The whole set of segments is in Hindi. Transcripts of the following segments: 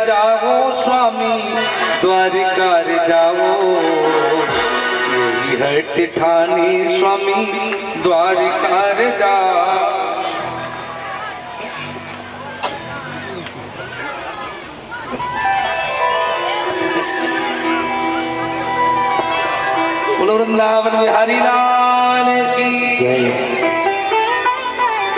जाओ स्वामी द्वारिका रे जाओ, यही है टिठानी स्वामी द्वारिका रे जाओ। बोलो वृंदावन बिहारी लाल की।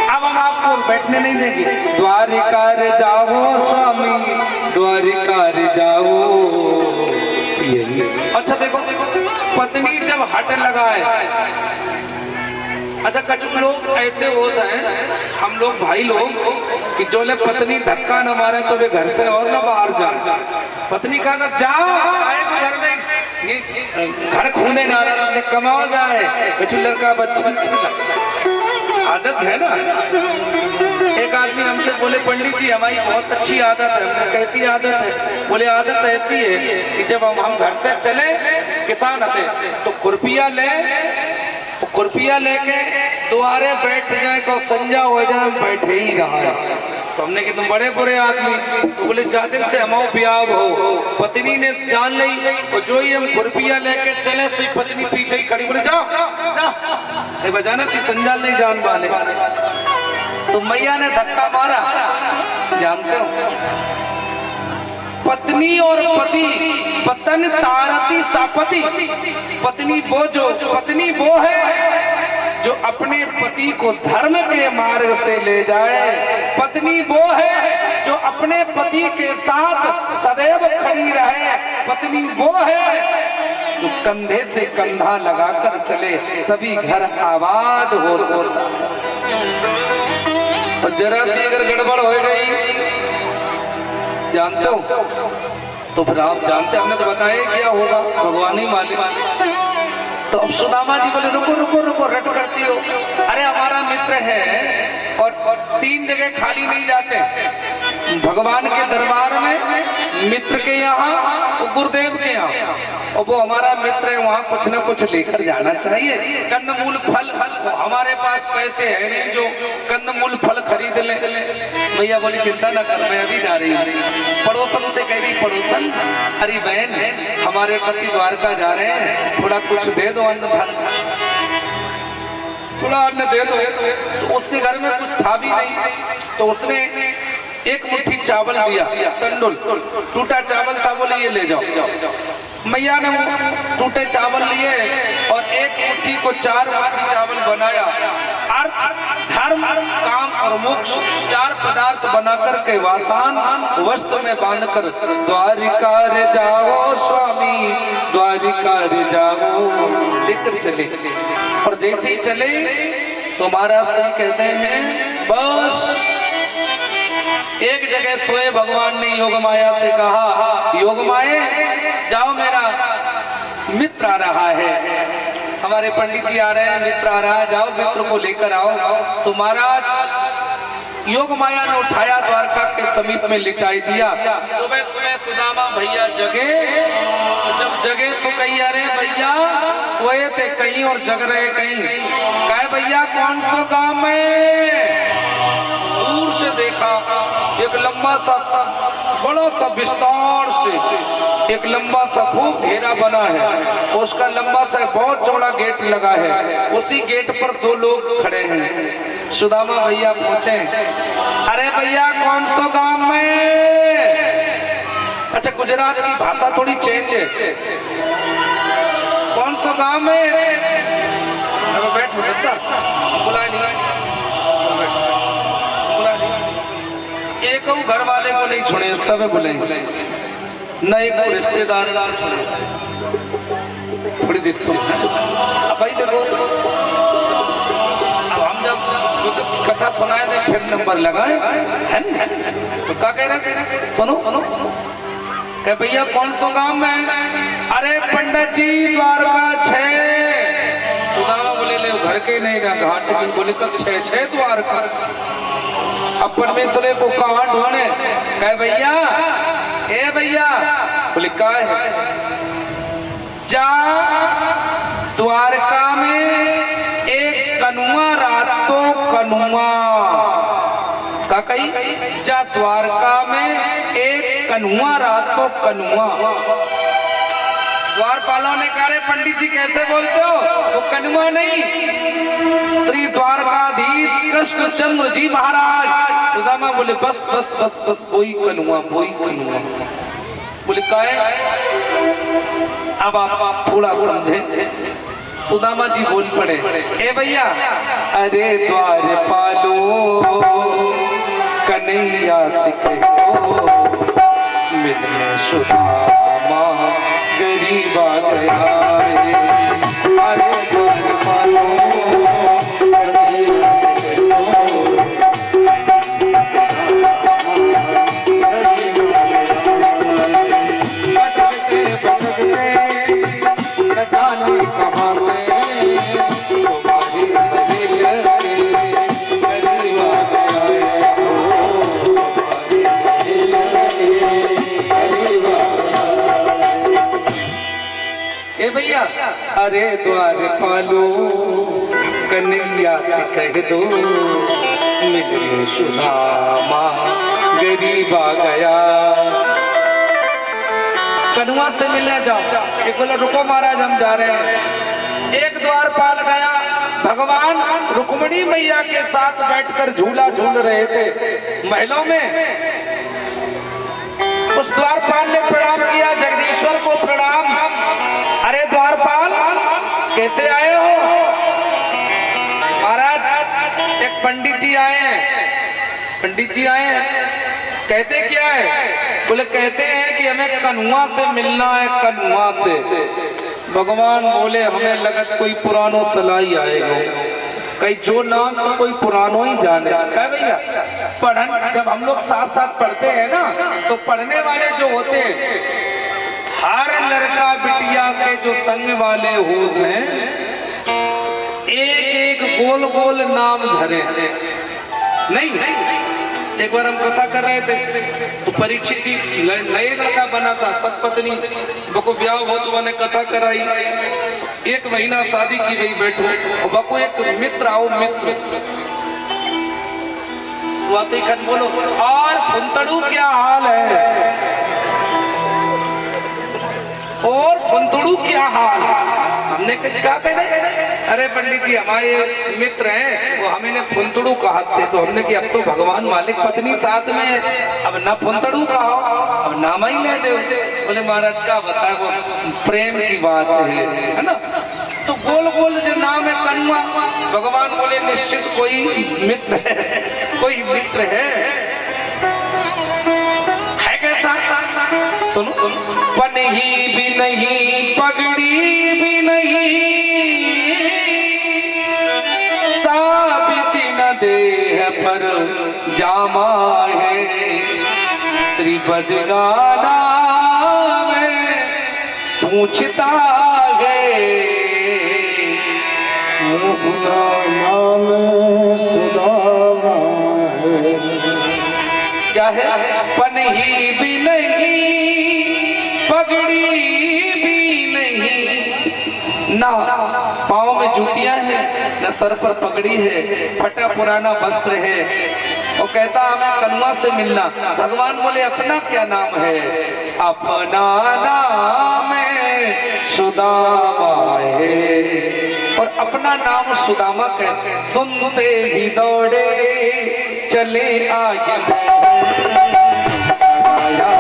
अब हम आपको बैठने नहीं देंगे। द्वारिका रे जाओ स्वामी द्वारिका रे जाओ, यही। अच्छा देखो, पत्नी जब हट लगाए, अच्छा कुछ लोग ऐसे होते हैं, हम लोग भाई लोग कि जो ले पत्नी धक्का न मारे तो वे घर से और न बाहर जाए। पत्नी कहा था जाओ, आए तो घर में ये घर खूने ना रहा, कमाओ जाए, कुछ लड़का बच्चा आदत है ना। एक आदमी हमसे बोले पंडित जी हमारी बहुत अच्छी आदत है। हमने कैसी आदत है? बोले आदत ऐसी है कि जब हम घर से चले, किसान आते तो खुरपिया लेके द्वारे बैठ जाए को संजा हो जाए, बैठे ही रहा है। तो हमने कि तुम बड़े बुरे आदमी। तो बोले जादिन से हमाओ ब्याह हो। पत्नी ने जान ली और जो ही हम खुरपिया लेके चले तो पत्नी पीछे ही खड़ी, बोले जाओ जाओ, बजाना थी संजाल नहीं जान वाले। तो मैया ने धक्का मारा, जानते हो पत्नी और पति पतन तारती सापति। पत्नी वो है जो अपने पति को धर्म के मार्ग से ले जाए। पत्नी वो है जो अपने पति के साथ सदैव खड़ी रहे। पत्नी वो है जो कंधे से कंधा लगाकर चले, तभी घर आबाद हो सकता। और जरा सी अगर गड़बड़ हो गई, जानते हो तो फिर आप जानते, हमने तो बताया क्या होगा, भगवान ही मालिक। तो अब सुदामा जी बोले रुको रुको रुको, रट करती हो। अरे हमारा मित्र है और 3 जगह खाली नहीं जाते भगवान के दरबार में, मित्र के यहाँ, गुरुदेव के यहाँ। और वो हमारा मित्र है, वहाँ कुछ ना कुछ लेकर जाना चाहिए। कंदमूल फल, हमारे पास पैसे है नहीं जो कंदमूल फल खरीद ले। भैया बोली चिंता ना कर, मैं अभी जा रही हूँ। पड़ोसन से कह रही, पड़ोसन अरे बहन हमारे पति द्वारका जा रहे हैं, थोड़ा कुछ दे दो अन्न धन, थोड़ा अन्न दे दो। तो उसके घर में कुछ था भी नहीं, तो उसने एक मुट्ठी चावल दिया, तंडुल टूटा चावल था, बोले ये ले जाओ। मैया ने वो टूटे चावल लिए और एक मुट्ठी को 4 मुट्ठी चावल बनाया। अर्थ धर्म काम और मोक्ष 4 पदार्थ बनाकर के वासान वस्त्र में बांधकर द्वारिका रे जाओ स्वामी द्वारिका रे जाओ लेकर चले। और जैसे ही चले तो महाराज से कहते हैं बस एक जगह सोए भगवान ने योग माया से कहा, योग माए जाओ मेरा मित्र आ रहा है, हमारे पंडित जी आ रहे हैं, मित्र आ रहा है, जाओ मित्र को लेकर आओ। सो महाराज योग माया ने उठाया, द्वारका के समीप में लिटाई दिया। सुबह सुबह सुदामा भैया जगे, जब जगे तो कही अरे भैया सोए थे कहीं और जग रहे कहीं। कहे भैया कौन सा गांव में? दूर से देखा एक लंबा सा बड़ा सा विस्तार से एक लंबा सा खूब घेरा बना है, उसका लंबा सा बहुत चौड़ा गेट लगा है। उसी गेट पर 2 लोग खड़े हैं। सुदामा भैया पूछे अरे भैया कौन सा गांव में? अच्छा गुजरात की भाषा थोड़ी चेंज है, कौन सा गांव में? अरे बैठो बता, बुला नहीं, एक घर वाले को नहीं छोड़े, सब बोले न एक रिश्तेदार थोड़ी देर सुन। अब भाई देखो, अब हम जब कुछ कथा सुनाए थे फिर नंबर लगाए है ना, तो क्या कह रहे? सुनो सुनो, कह भैया कौन सा गांव में? अरे पंडित जी द्वारका 6। सुदामा बोले ले घर के नहीं ना घाट की। बोले कब 6 द्वारका? अब परमेश्वर को कहाँ ढूंढे? कहे भैया ए भैया, बोले क्या है? जा द्वारका में एक कनुआ रातो कनुआ का कही, जा द्वारका में एक कन्हुआ रात को कन्हुआ। द्वारपालों ने कहा, रे पंडित जी कैसे बोलते हो, वो कन्हुआ नहीं, श्री द्वारकाधीश कृष्णचंद्र जी महाराज। सुदामा बोले बस बस बस बस वही कन्हुआ, वही कन्हुआ। बोले काहे? अब आप थोड़ा समझे। सुदामा जी बोल पड़े, ए भैया, अरे द्वारपालो कन्हैया से कहो मिलने सुदामा गरीब आ गया रे। अरे द्वारपालो भैया, अरे द्वारपालो कन्हैया से कह दो मिले सुदामा गरीब आ गया। कन्हुआ से मिलने जाओ। एक बोला रुको महाराज हम जा रहे हैं। एक द्वारपाल गया, भगवान रुक्मिणी मैया के साथ बैठकर झूला झूल रहे थे महलों में। उस द्वारपाल ने प्रणाम किया, जगदीश्वर को प्रणाम। अरे द्वारपाल कैसे आए हो? महाराज एक पंडित जी आए हैं। पंडित जी आए हैं, कहते क्या है? बोले कहते हैं कि हमें कन्हुआ से मिलना है, कन्हुआ से। भगवान बोले हमें लगत कोई पुरानो सलाई आएगा, कहीं जो नाम तो कोई पुरानो ही जाने। कहे भैया पढ़न जब हम लोग साथ साथ पढ़ते हैं ना, तो पढ़ने वाले जो होते हैं हर लड़का बिटिया के जो संग वाले होते हैं एक एक गोल गोल नाम धरे। नहीं एक बार हम कथा कर रहे थे तो परीक्षित जी नए लड़का बना था, सतपत्नी बको ब्याह हो तो मैंने कथा कराई। 1 महीना शादी की गई, बैठो और बको एक मित्र आओ, मित्र स्वाति खन बोलो और फुंतड़ू क्या हाल है, और फुंतड़ू क्या हाल। हमने क्या कहने? अरे पंडित जी हमारे मित्र हैं, वो हमें फुंतड़ू कहा थे। तो हमने कि अब तो भगवान मालिक पत्नी साथ में है, अब ना फुंतड़ू कहा, अब नाम ही ले दे। बोले महाराज का बता, वो प्रेम की बात है ना। तो गोल गोल जो नाम है कन्हुआ, भगवान बोले निश्चित कोई मित्र है, कोई मित्र है कैसा? सुनो, पनही भी नहीं, पगड़ी भी नहीं, साबित न देह पर जामा है, श्री बदगाना में पूछता है, क्या है? पनही भी नहीं, पगड़ी भी नहीं, ना पाँव में जूतियां हैं, न सर पर पगड़ी है, फटा पुराना वस्त्र है। और कहता हमें कन्हुआ से मिलना। भगवान बोले अपना क्या नाम है? अपना नाम है सुदामा है। और अपना नाम सुदामा कहते, सुनते ही दौड़े चले आगे आया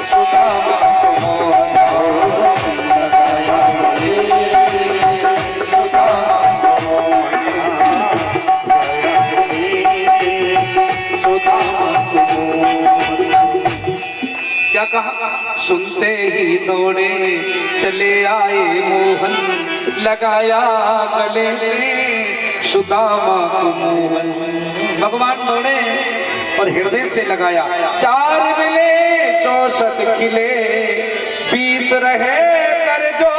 सुदामा क्या कहा? सुनते ही दौड़े चले आए मोहन, लगाया गले में सुदामा को मोहन। भगवान दौड़े और हृदय से लगाया। 4 मिले 64 खिले, 20 रहे कर जो,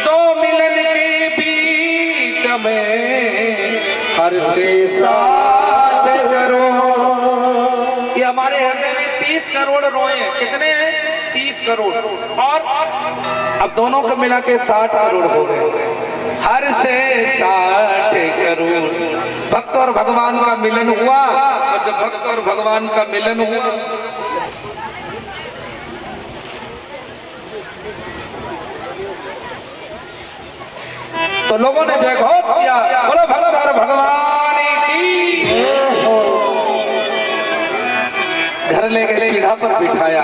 2 मिलन के बीच में हर से 60 करोड़। ये हमारे हृदय में 30 करोड़ रोए हैं। कितने हैं? 30 करोड़। और अब दोनों को मिला के 60 करोड़ हो गए। हर से 60 करोड़। भक्त और भगवान का मिलन हुआ, और जब भक्त और भगवान का मिलन हुआ तो लोगों ने जयघोष किया, बोलो भक्त और भगवान की। घर ले गए, पीढ़ा पर बिठाया।